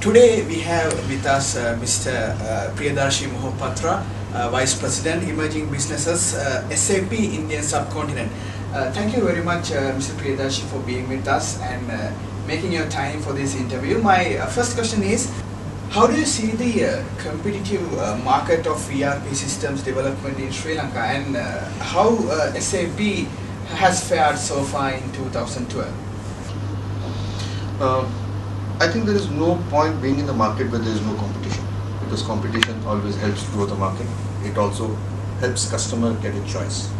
Today we have with us Mr. Priyadarshi Mohapatra, Vice President Emerging Businesses, SAP Indian Subcontinent. Thank you very much Mr. Priyadarshi for being with us and making your time for this interview. My first question is, how do you see the competitive market of ERP systems development in Sri Lanka, and how SAP has fared so far in 2012? I think there is no point being in the market where there is no competition, because competition always helps grow the market. It also helps customer get a choice.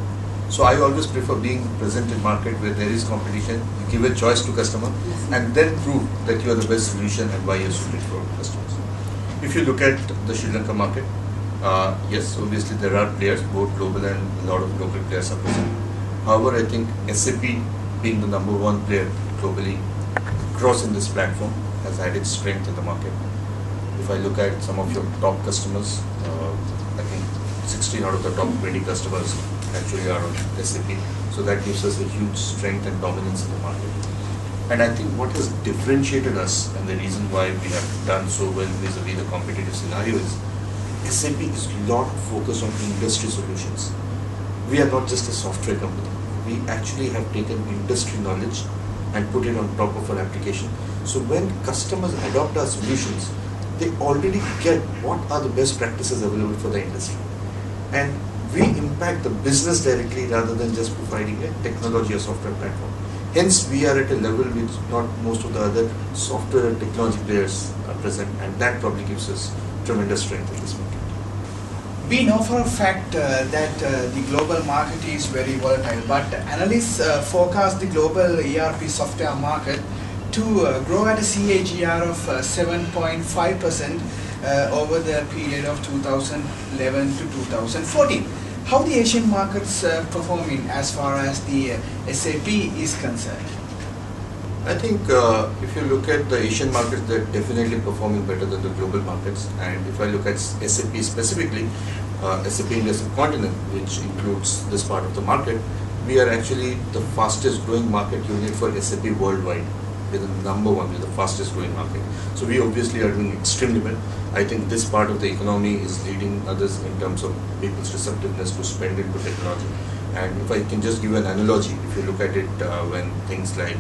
So I always prefer being present in market where there is competition. You give a choice to customer and then prove that you are the best solution and why you are suited for customers. If you look at the Sri Lanka market, yes, obviously there are players, both global and a lot of local players are present. However, I think SAP being the number one player globally across in this platform has added strength in the market. If I look at some of your top customers, I think 16 out of the top 20 customers actually are on SAP. So that gives us a huge strength and dominance in the market. And I think what has differentiated us and the reason why we have done so well vis-a-vis the competitive scenario is SAP is a lot focused on industry solutions. We are not just a software company. We actually have taken industry knowledge and put it on top of our application. So when customers adopt our solutions, they already get what are the best practices available for the industry. And we impact the business directly rather than just providing a technology or software platform. Hence, we are at a level which not most of the other software and technology players are present, and that probably gives us tremendous strength in this market. We know for a fact that the global market is very volatile, but analysts forecast the global ERP software market to grow at a CAGR of 7.5% over the period of 2011 to 2014. How the Asian markets performing as far as the SAP is concerned? I think if you look at the Asian markets, they're definitely performing better than the global markets. And if I look at SAP specifically, SAP India Subcontinent, which includes this part of the market, we are actually the fastest growing market unit for SAP worldwide. We're the number one, we're the fastest growing market. So we obviously are doing extremely well. I think this part of the economy is leading others in terms of people's receptiveness to spend into technology. And if I can just give you an analogy, if you look at it when things like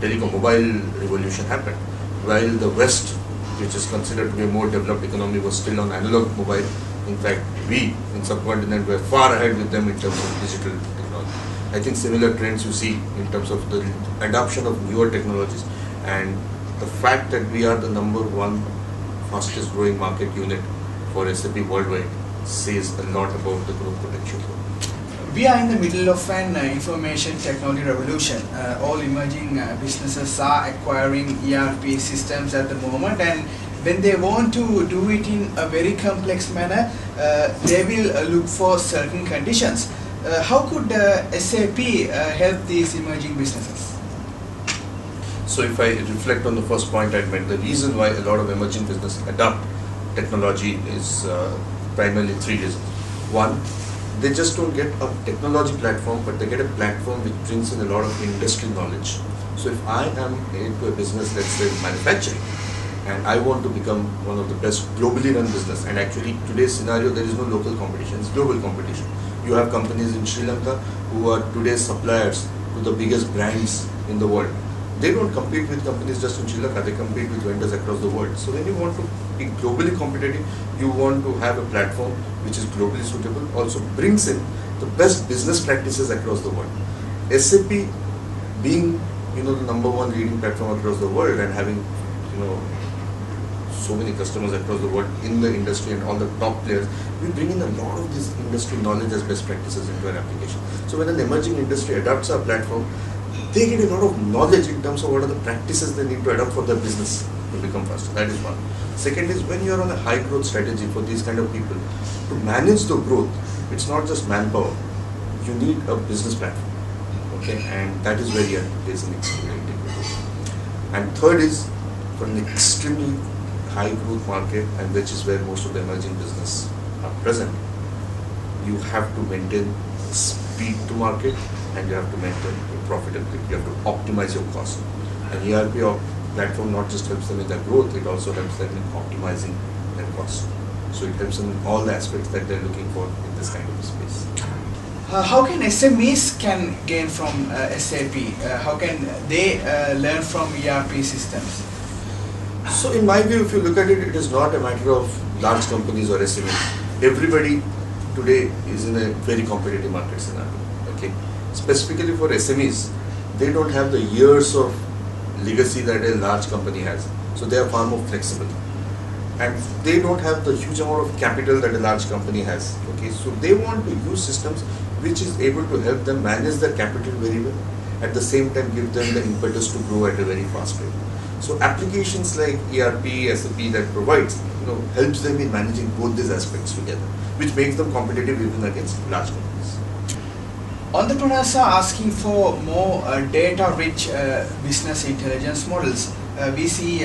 telecom mobile revolution happened, while the West, which is considered to be a more developed economy, was still on analog mobile. In fact, we in Subcontinent were far ahead with them in terms of digital technology. I think similar trends you see in terms of the adoption of newer technologies, and the fact that we are the number one fastest growing market unit for SAP worldwide says a lot about the growth potential. We are in the middle of an information technology revolution. All emerging businesses are acquiring ERP systems at the moment, and when they want to do it in a very complex manner, they will look for certain conditions. How could SAP help these emerging businesses? So if I reflect on the first point I made, the reason why a lot of emerging business adopt technology is primarily three reasons. One, they just don't get a technology platform, but they get a platform which brings in a lot of industry knowledge. So if I am into a business, let's say manufacturing, and I want to become one of the best globally run business, and actually today's scenario there is no local competition, it's global competition. You have companies in Sri Lanka who are today's suppliers to the biggest brands in the world. They don't compete with companies just in Sri Lanka, they compete with vendors across the world. So when you want to be globally competitive, you want to have a platform which is globally suitable, also brings in the best business practices across the world. SAP being the number one leading platform across the world and having so many customers across the world in the industry and all the top players, we bring in a lot of this industry knowledge as best practices into an application. So when an emerging industry adopts our platform, they get a lot of knowledge in terms of what are the practices they need to adopt for their business to become faster. That is one. Second is, when you are on a high growth strategy for these kind of people, to manage the growth, it's not just manpower. You need a business platform. Okay, and that is where ERP plays an extremely integral role. And third is, for an extremely high growth market, and which is where most of the emerging business are present, you have to maintain speed to market and you have to maintain profitability. You have to optimize your cost. And ERP platform not just helps them in their growth, it also helps them in optimizing their cost. So it helps them in all the aspects that they're looking for in this kind of a space. How can SMEs can gain from SAP? How can they learn from ERP systems? So in my view, if you look at it, it is not a matter of large companies or SMEs. Everybody today is in a very competitive market scenario. Okay, specifically for SMEs, they don't have the years of legacy that a large company has. So they are far more flexible, and they don't have the huge amount of capital that a large company has. Okay, so they want to use systems which is able to help them manage their capital very well, at the same time give them the impetus to grow at a very fast rate. So applications like ERP, SAP that provides, helps them in managing both these aspects together, which makes them competitive even against large companies. Entrepreneurs are asking for more data-rich business intelligence models. We see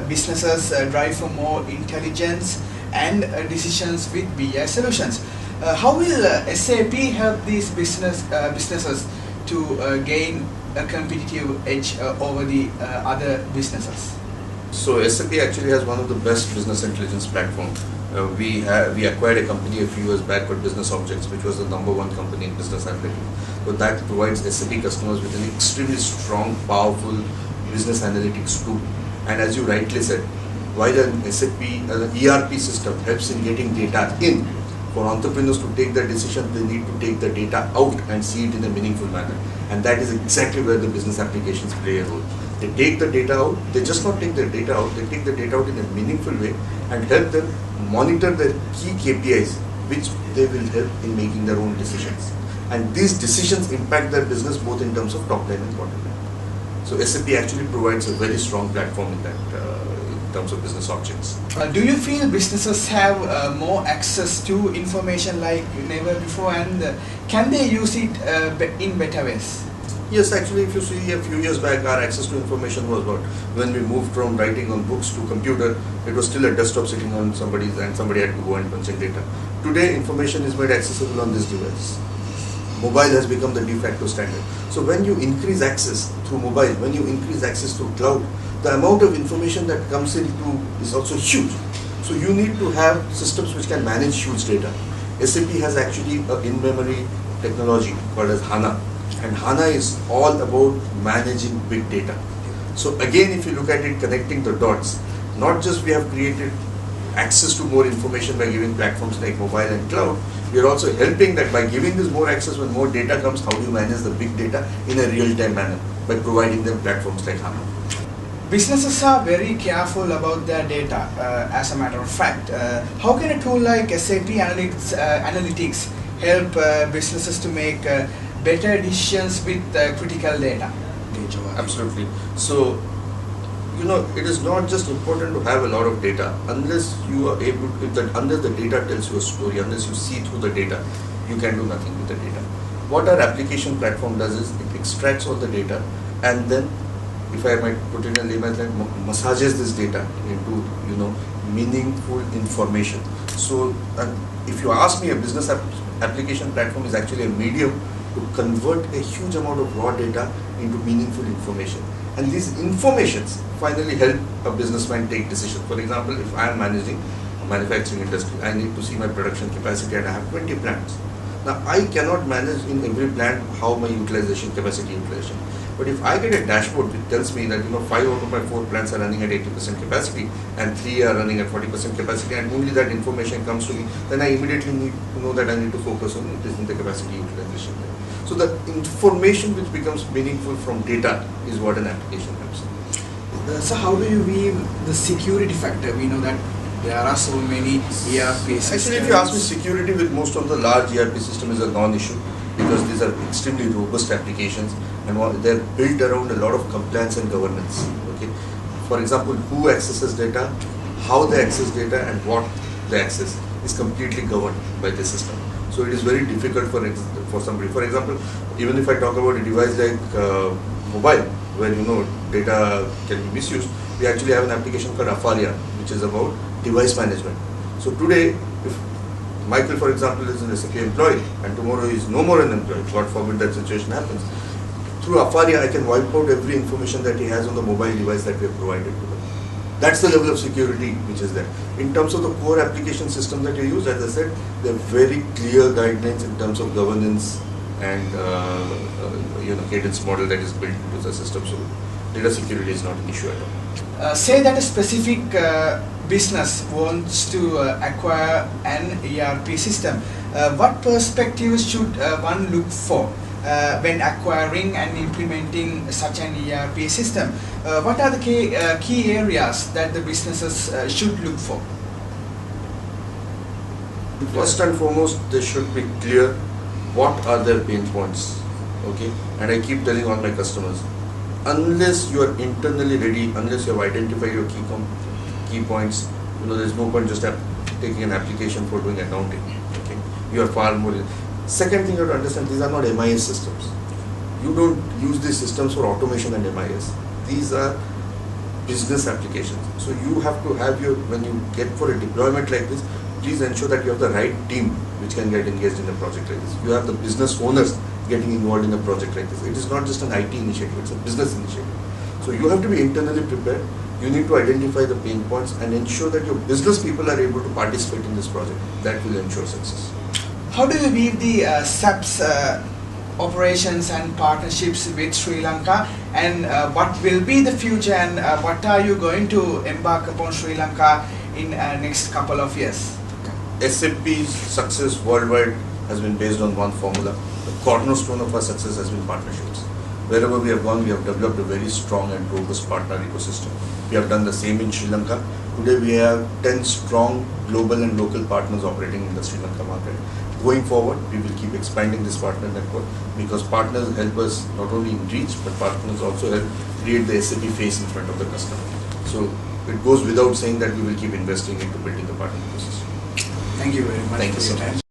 businesses drive for more intelligence and decisions with BI solutions. How will SAP help these businesses to gain a competitive edge over the other businesses? So SAP actually has one of the best business intelligence platforms. We acquired a company a few years back called Business Objects, which was the #1 company in business analytics. So that provides SAP customers with an extremely strong, powerful business analytics tool. And as you rightly said, while an SAP ERP system helps in getting data in, for entrepreneurs to take their decision, they need to take the data out and see it in a meaningful manner. And that is exactly where the business applications play a role. They take the data out, they just not take the data out, they take the data out in a meaningful way and help them monitor their key KPIs, which they will help in making their own decisions. And these decisions impact their business both in terms of top line and bottom line. So SAP actually provides a very strong platform in that in terms of business objects. Do you feel businesses have more access to information like never before, and can they use it in better ways? Yes, actually, if you see a few years back, our access to information was what? When we moved from writing on books to computer, it was still a desktop sitting on somebody's and somebody had to go and punch in data. Today, information is made accessible on this device. Mobile has become the de facto standard. So when you increase access through mobile, when you increase access through cloud, the amount of information that comes into is also huge. So you need to have systems which can manage huge data. SAP has actually an in-memory technology called as HANA. And HANA is all about managing big data. So again, if you look at it, connecting the dots, not just we have created access to more information by giving platforms like mobile and cloud, we are also helping that by giving this more access when more data comes, how do you manage the big data in a real-time manner by providing them platforms like HANA. Businesses are very careful about their data, as a matter of fact. How can a tool like SAP Analytics help businesses to make better decisions with critical data? Absolutely. So, it is not just important to have a lot of data unless you are able to, unless the data tells you a story, unless you see through the data, you can do nothing with the data. What our application platform does is it extracts all the data and then, if I might put it in a layman's language, massages this data into meaningful information. So if you ask me, a business application platform is actually a medium to convert a huge amount of raw data into meaningful information. And these informations finally help a businessman take decisions. For example, if I am managing a manufacturing industry, I need to see my production capacity and I have 20 plants. Now I cannot manage in every plant how my capacity utilization. But if I get a dashboard which tells me that 5 out of my 4 plants are running at 80% capacity and 3 are running at 40% capacity, and only that information comes to me, then I immediately need to know that I need to focus on increasing the capacity utilization. So the information which becomes meaningful from data is what an application helps. So how do you view the security factor? We know that there are so many ERP systems. Actually, if you ask me, security with most of the large ERP system is a non-issue, because these are extremely robust applications and they're built around a lot of compliance and governance. Okay, for example, who accesses data, how they access data, and what they access is completely governed by the system. So it is very difficult for somebody. For example, even if I talk about a device like mobile, where data can be misused, we actually have an application called Afaria, which is about device management. So today, if Michael, for example, is an SAP employee and tomorrow he is no more an employee, God forbid that situation happens, through Afaria, I can wipe out every information that he has on the mobile device that we have provided to them. That's the level of security which is there. In terms of the core application system that you use, as I said, there are very clear guidelines in terms of governance and cadence model that is built into the system. So data security is not an issue at all. Say that a specific business wants to acquire an ERP system. What perspectives should one look for when acquiring and implementing such an ERP system? What are the key areas that the businesses should look for? First and foremost, they should be clear what are their pain points. Okay, and I keep telling all my customers, unless you are internally ready, unless you have identified your key points, there's no point just taking an application for doing accounting. Okay, you are far more. Second thing you have to understand, these are not MIS systems. You don't use these systems for automation and MIS. These are business applications. So you have to have when you get for a deployment like this, please ensure that you have the right team which can get engaged in a project like this. You have the business owners getting involved in a project like this. It is not just an IT initiative, it's a business initiative. So you have to be internally prepared. You need to identify the pain points and ensure that your business people are able to participate in this project. That will ensure success. How do you view the SAP's operations and partnerships with Sri Lanka, and what will be the future, and what are you going to embark upon Sri Lanka in next couple of years? SAP's success worldwide has been based on one formula. The cornerstone of our success has been partnerships. Wherever we have gone, we have developed a very strong and robust partner ecosystem. We have done the same in Sri Lanka. Today we have 10 strong global and local partners operating in the Sri Lanka market. Going forward, we will keep expanding this partner network because partners help us not only in reach, but partners also help create the SAP face in front of the customer. So it goes without saying that we will keep investing into building the partner ecosystem. Thank you very much. Thank you so much.